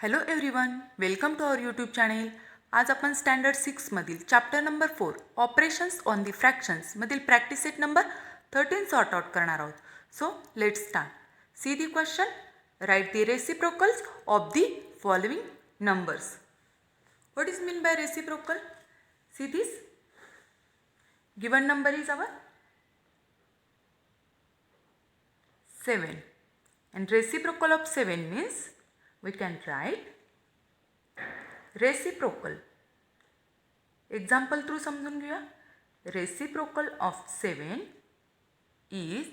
Hello everyone, welcome to our YouTube channel. आज आपण standard 6मधील chapter number 4 operations on the फ्रॅक्शन्समधील practice set number 13 sort out करणार आहोत. So let's start. See the question. Write the reciprocals of the following numbers. What is mean by reciprocal? See this. Given number is our 7 and reciprocal of 7 means we can write reciprocal. Example through समजून घेऊया. Reciprocal of 7 is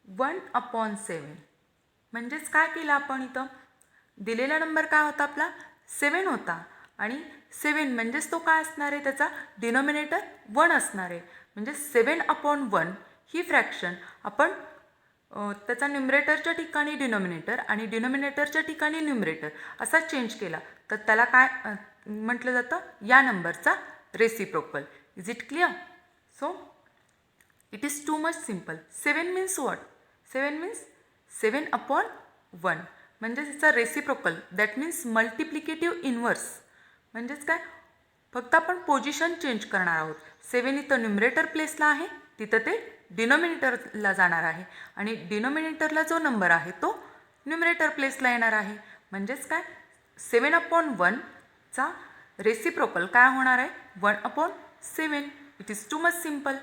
1/7. म्हणजेच काय केलं आपण इथं? दिलेला number काय होता आपला? 7 होता आणि 7 म्हणजेच तो काय असणार आहे? त्याचा डिनोमिनेटर 1 असणार आहे. म्हणजे 7/1 ही फ्रॅक्शन आपण त्याचा न्यूमरेटरच्या ठिकाणी डिनोमिनेटर आणि डिनोमिनेटरच्या ठिकाणी न्यूमरेटर असा चेंज केला तर त्याला काय म्हटलं जातं? या नंबरचा reciprocal. Is it clear? So it is too much simple. 7 means what? 7 means 7/1 म्हणजे त्याचा reciprocal. That means multiplicative inverse. म्हणजेच काय? फक्त आपण पोझिशन चेंज करणार आहोत. 7 इथं न्यूमरेटर प्लेसला आहे, तिथं ते डिनोमिनेटरला जाणार आहे आणि डिनोमिनेटरला जो नंबर आहे तो न्यूमरेटर प्लेसला येणार आहे. म्हणजेच काय? 7/1चा रेसिप्रोकल काय होणार आहे? 1/7. It is too much simple.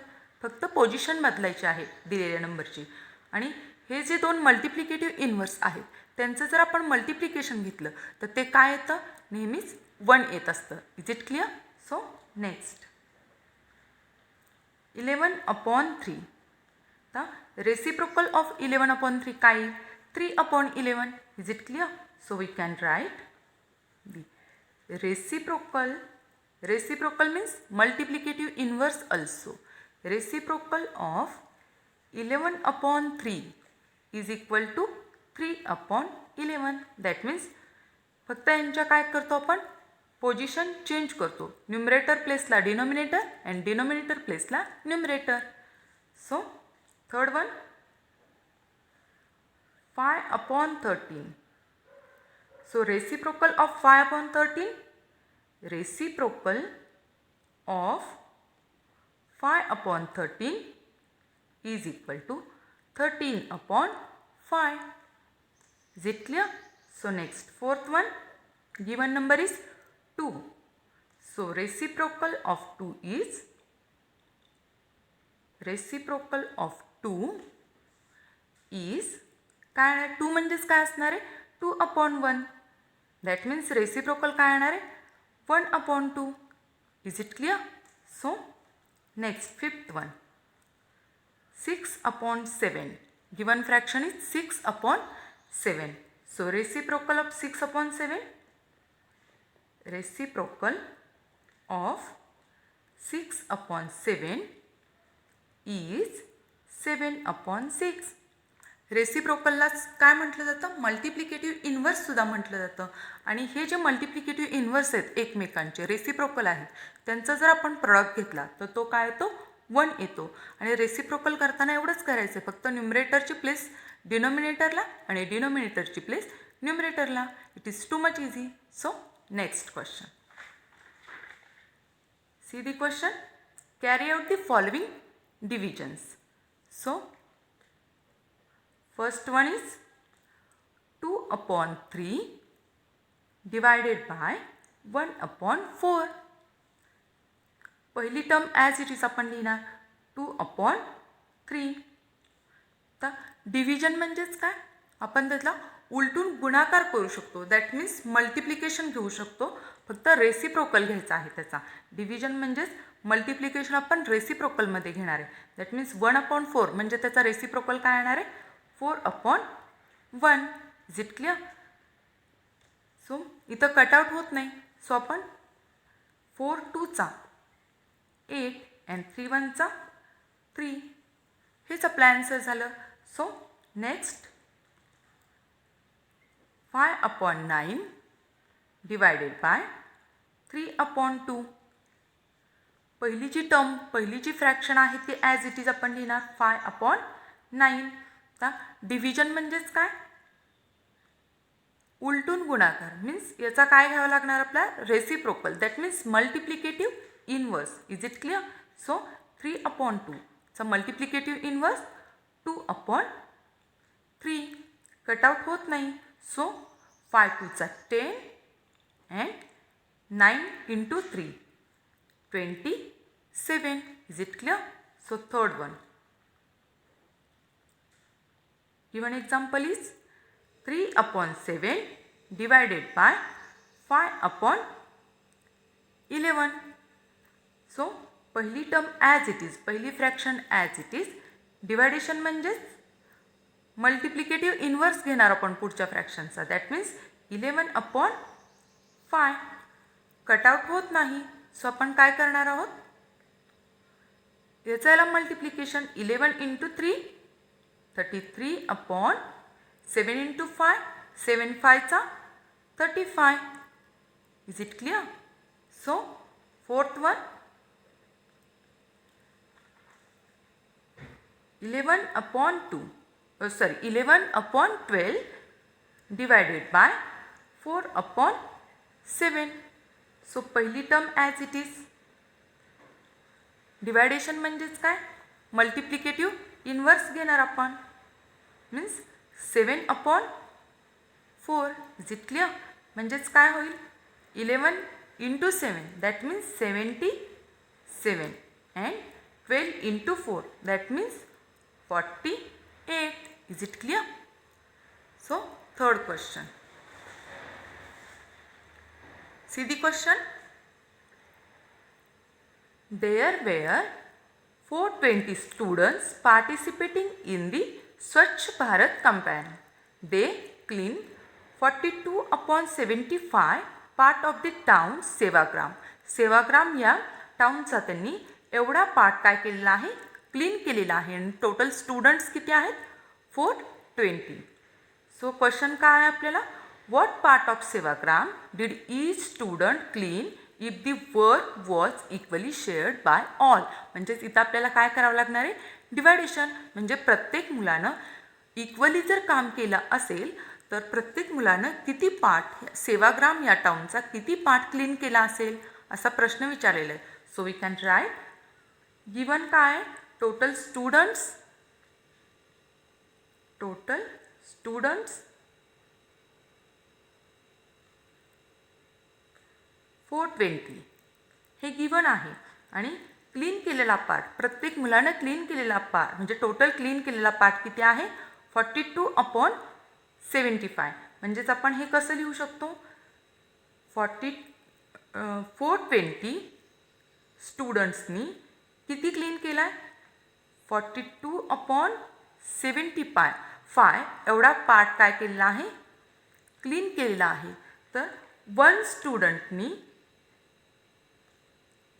फक्त पोझिशन बदलायची आहे दिलेल्या नंबरची. आणि हे जे दोन मल्टिप्लिकेटिव्ह इन्व्हर्स आहेत त्यांचं जर आपण मल्टिप्लिकेशन घेतलं तर ते काय येतं? नेहमीच 1 येत असतं. Is it clear? So next 11/3. The reciprocal of 11/3 काय? 3/11. Is it clear? So we can write the reciprocal. Reciprocal means multiplicative inverse also. Reciprocal of 11/3 is equal to 3/11. That means फक्त यांच्या काय करतो आपण? पोझिशन चेंज करतो. Numerator प्लेसला denominator and denominator प्लेसला numerator. So third one 5/13. So reciprocal of 5/13. Reciprocal of 5/13 is equal to 13/5. Is it clear? So next fourth one. Given number is 2. So reciprocal of 2 is काय? 2 म्हणजेच काय असणार आहे? 2/1. That means reciprocal काय येणार आहे? 1/2. Is it clear? So next fifth one 6/7. Given fraction is 6/7. So reciprocal of 6/7. Reciprocal of 6/7 is 7/6. रेसिप्रोकलला काय म्हटलं जातं? मल्टिप्लिकेटिव्ह इन्व्हर्स सुद्धा म्हटलं जातं. आणि हे जे मल्टिप्लिकेटिव्ह इन्व्हर्स आहेत एकमेकांचे रेसिप्रोकल आहेत त्यांचा जर आपण प्रॉडक्ट घेतला तर तो काय येतो? 1 येतो. आणि रेसिप्रोकल करताना एवढंच करायचं, फक्त न्यूमरेटरची प्लेस डिनोमिनेटरला आणि डिनोमिनेटरची प्लेस न्यूमरेटरला. It is too much easy. So next question. See the question. Carry out the following divisions. So first one is 2/3 divided by 1/4. पहिली टर्म ॲज इट इज आपण लिहिणार 2/3. तर डिव्हिजन म्हणजेच काय? आपण त्यातला उलटून गुणाकार करू शकतो. दॅट मीन्स मल्टिप्लिकेशन घेऊ शकतो. फक्त रेसिप्रोकल घ्यायचा आहे त्याचा. डिव्हिजन म्हणजेच मल्टिप्लिकेशन आपण रेसिप्रोकलमध्ये घेणार आहे. दॅट मीन्स 1/4 म्हणजे त्याचा रेसिप्रोकल काय येणार आहे? 4/1. Is it clear? सो इथं कटआउट होत नाही. सो आपण 4/2 8 अँड 3/1 3. हेच आपलं ॲन्सर झालं. So next 5/9 divided by 3/2. पहिली जी फ्रॅक्शन आहे ती ॲज इट इज आपण लिहिणार 5/9. तर डिव्हिजन म्हणजेच काय? उलटून गुणाकार मीन्स याचा काय घ्यावा लागणार आपला reciprocal that means multiplicative inverse. Is it clear? So 3/2 चा मल्टिप्लिकेटिव्ह इनवर्स 2/3. कटआउट होत नाही. So 5 2 10 and 9 into 3 27. Is it clear? So third one. Given example is 3/7 divided by 5/11. So पहिली टर्म ॲज इट इज, पहिली fraction as it is. Deviation म्हणजेच multiplicative inverse घेणार आपण पुढच्या फ्रॅक्शनचा. That means 11/5. Cutout होत नाही. सो आपण काय करणार आहोत, याचं याला multiplication 11 into 3 33/7 into 5 7 5 35. Is it clear? So fourth one 11/12 divided by 4/7. So पहिली term as it is. Deviation म्हणजेच काय, मल्टिप्लिकेटिव्ह इनवर्स घेणार आपण. मीन्स 7/4. Is it clear? म्हणजेच काय होईल 11 into 7 that means 77 and 12 into 4 that means 48. Is it clear? So third question. See the question. There were 420 students participating in the Swachh Bharat campaign. They cleaned 42/75 part of the town Sevagram. Sevagram या टाउनचा त्यांनी एवढा part काय केलेला आहे, clean केलेला आहे. आणि total students किती आहेत 420. सो क्वेश्चन काय आहे आपल्याला, what part of Sevagram did each student clean if the work was equally shared by all. म्हणजेच इथं आपल्याला काय करावं लागणार आहे, डिवायडेशन. म्हणजे प्रत्येक मुलानं इक्वली जर काम केलं असेल तर प्रत्येक मुलानं किती पार्ट सेवाग्राम या टाउनचा किती पार्ट क्लीन केला असेल असा प्रश्न विचारलेला आहे. So we can write given काय टोटल स्टुडंट्स 420 हे गिवन आहे. आणि क्लीन केलेला पार्ट प्रत्येक मुलानं क्लीन केलेला पार्ट म्हणजे टोटल क्लीन केलेला पार्ट किती आहे 42/75. म्हणजेच आपण हे कसं लिहू शकतो 420 स्टुडंट्सनी किती क्लीन केला आहे 42/75 एवढा पार्ट काय केलेला आहे क्लीन केलेला आहे. तर 1 स्टुडंटनी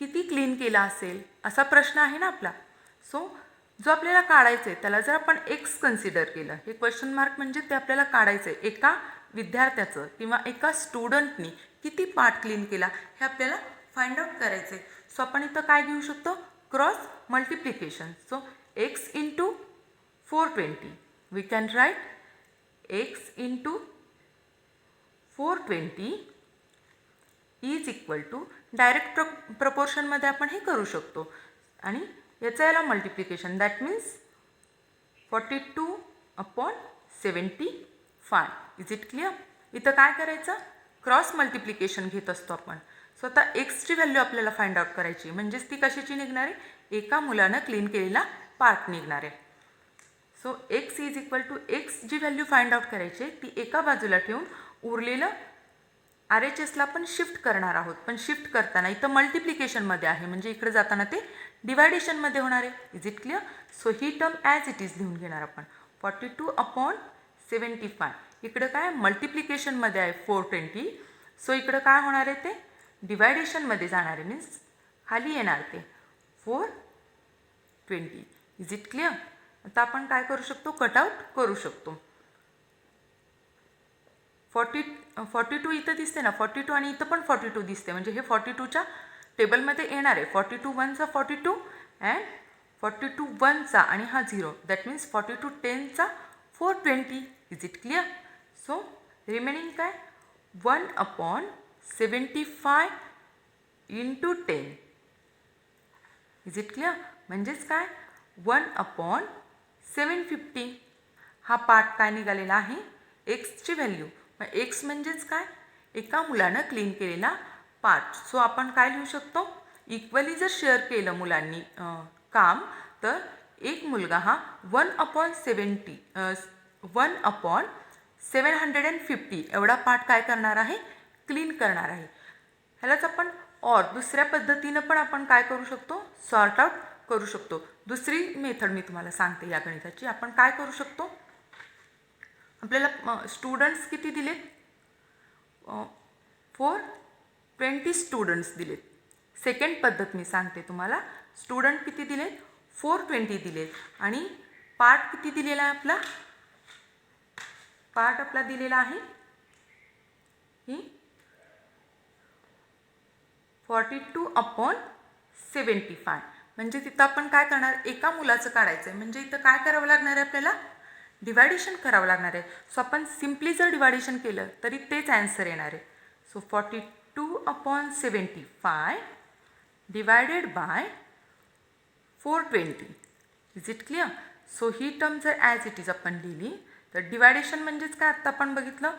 किती क्लीन केला असेल असा प्रश्न आहे ना आपला. सो जो आपल्याला काढायचं आहे त्याला जर आपण एक्स कन्सिडर केलं, हे क्वेश्चन मार्क म्हणजे ते आपल्याला काढायचं आहे एका विद्यार्थ्याचं किंवा एका स्टुडंटनी किती पार्ट क्लीन केला हे आपल्याला फाइंड आउट करायचं आहे. सो आपण इथं काय घेऊ शकतो cross multiplication. So x into 420 we can write x into 420 is equal to direct प्रपोर्शनमध्ये आपण हे करू शकतो. आणि याचं याला multiplication that means 42/75. Is it clear? इथं काय करायचं क्रॉस मल्टिप्लिकेशन घेत असतो आपण. सो आता एक्सची व्हॅल्यू आपल्याला फाइंड आउट करायची म्हणजेच ती कशाची निघणार आहे एका मुलानं क्लीन केलेला पार्ट निघणार आहे. So X is equal to X जी व्हॅल्यू फाइंड आउट करायची ती एका बाजूला ठेवून उरलेलं RHSला आपण शिफ्ट करणार आहोत. पण शिफ्ट करताना इथं मल्टिप्लिकेशनमध्ये आहे म्हणजे इकडे जाताना ते डिवायडेशनमध्ये होणार आहे. Is it clear? So he term as it is लिहून घेणार आपण 42/75. इकडं काय मल्टिप्लिकेशनमध्ये आहे 420. सो इकडं काय होणार आहे ते डिवायडेशनमध्ये जाणार आहे मीन्स खाली येणार ते 420. Is it clear? आता आपण काय करू शकतो कटआउट करू शकतो. 42 इथं दिसते ना 42 आणि इथं पण 42 दिसते म्हणजे हे 42च्या टेबलमध्ये येणार आहे. 42 1 42 अँड 42 1 आणि हा 0 that means 42 10 420. Is it clear? So remaining काय 1/75 इंटू 10. Is it clear? म्हणजेच काय 1/750. हा पार्ट काय निघालेला आहे एक्सची व्हॅल्यू. मग एक्स म्हणजेच काय एका मुलानं क्लीन केलेला पार्ट. सो आपण काय लिहू शकतो इक्वली जर शेअर केलं मुलांनी काम तर एक मुलगा हा 1/750 एवढा पार्ट काय करणार आहे क्लीन करणार आहे. ह्यालाच आपण और दुसऱ्या पद्धतीनं पण आपण काय करू शकतो सॉर्ट आउट करू शकतो. दुसरी मेथड मी तुम्हाला सांगते या गणिताची. आपण काय करू शकतो आपल्याला स्टुडंट्स किती दिलेत 420 स्टुडंट्स दिलेत. सेकंड पद्धत मी सांगते तुम्हाला. स्टुडंट किती दिलेत 420 दिलेत आणि पार्ट किती दिलेला आहे आपला पार्ट आपला दिलेला आहे ही 42/75. म्हणजे तिथं आपण काय करणार एका मुलाचं काढायचं आहे. म्हणजे इथं काय करावं लागणार आहे आपल्याला डिवायडेशन करावं लागणार आहे. सो आपण सिम्पली जर डिवायडेशन केलं तरी तेच ॲन्सर येणार आहे. So 42/75 divided by 420. Is it clear? So he term जर ॲज इट इज आपण लिहिली तर डिवायडेशन म्हणजेच काय आत्ता आपण बघितलं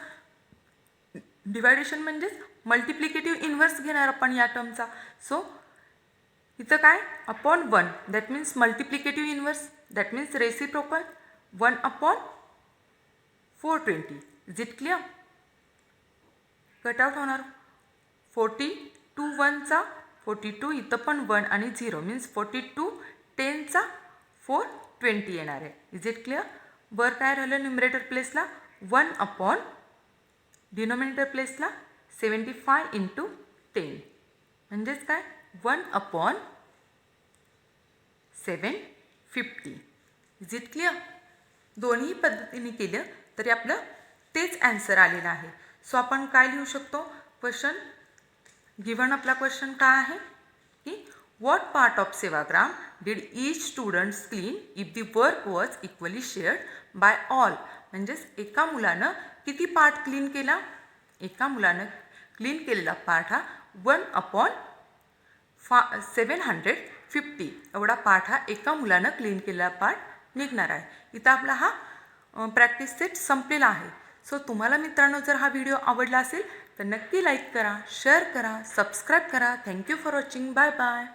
डिवायडेशन म्हणजेच मल्टिप्लिकेटिव्ह इन्व्हर्स घेणार आपण या टर्मचा. सो इथं काय upon 1 that means multiplicative inverse that means reciprocal 1/420. Is it clear? Cut out होणार 42 1चा 42 इथं पण 1 आणि 0 मीन्स 42 10चा 420 येणार आहे. Is it clear? वर काय राहिलं न्युमरेटर प्लेसला 1/ डिनोमिनेटर प्लेसला 75 इंटू 10 म्हणजेच काय 1/750. Is it clear? दोन्ही पद्धतीने केलं तरी आपलं तेच ॲन्सर आलेलं आहे. सो आपण काय लिहू शकतो क्वेश्चन गिवन आपला क्वेश्चन काय आहे की what part of Sevagram did each students clean if the work was equally shared by all. म्हणजेच एका मुलानं किती पार्ट क्लीन केला एका मुलानं क्लीन केलेला पार्ट हा 1/750 एवढा पार्ट हा एका मुलानं क्लीन केलेला पार्ट निघणार आहे. इथं आपला हा प्रॅक्टिस सेट संपलेला आहे. सो तुम्हाला मित्रांनो जर हा व्हिडिओ आवडला असेल तर नक्की लाईक करा शेअर करा सबस्क्राईब करा. Thank you for watching. Bye bye.